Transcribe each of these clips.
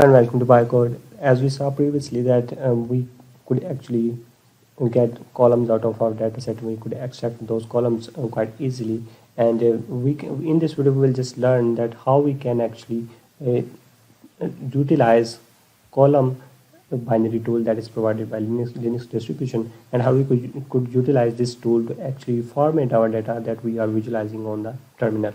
And welcome to BioCode. As we saw previously that we could actually get columns out of our data set. We could extract those columns quite easily, and in this video we will just learn that how we can actually utilize column binary tool that is provided by Linux distribution, and how we could utilize this tool to actually format our data that we are visualizing on the terminal.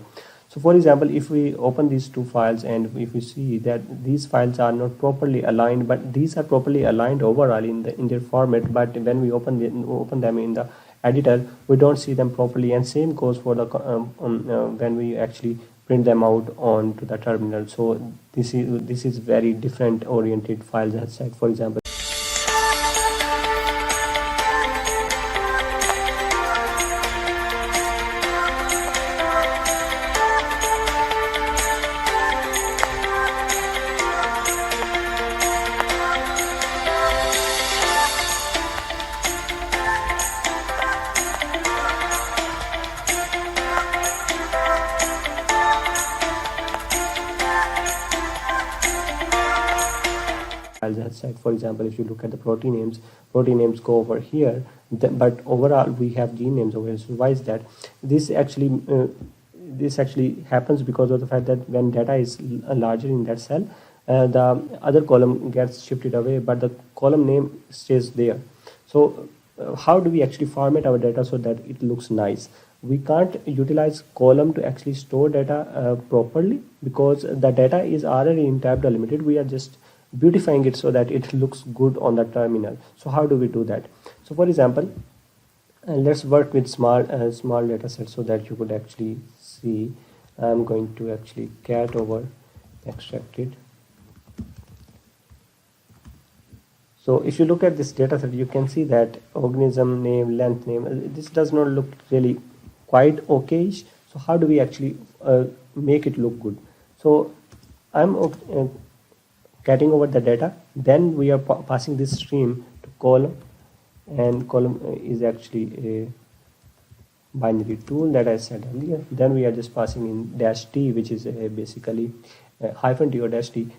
So for example, if we open these two files and if we see that these files are not properly aligned, but these are properly aligned overall in their format, but when we open them in the editor, we don't see them properly, and same goes for the when we actually print them out onto the terminal. So this is very different oriented files. That's like, for example, for example, if you look at the protein names go over here, but overall we have gene names over here. So why is that? This actually happens because of the fact that when data is larger in that cell, the other column gets shifted away, but the column name stays there. So how do we actually format our data so that it looks nice? We can't utilize column to actually store data properly, because the data is already in tab delimited. We are just beautifying it so that it looks good on the terminal. So how do we do that? So for example, let's work with small data sets so that you could actually see. I'm going to actually cat over extracted. So if you look at this data set, you can see that organism name, length name, this does not look really quite okayish. So how do we actually make it look good? So I'm getting over the data, then we are passing this stream to column, and column is actually a binary tool that I said earlier. Then we are just passing in -t, which is basically -t or -t.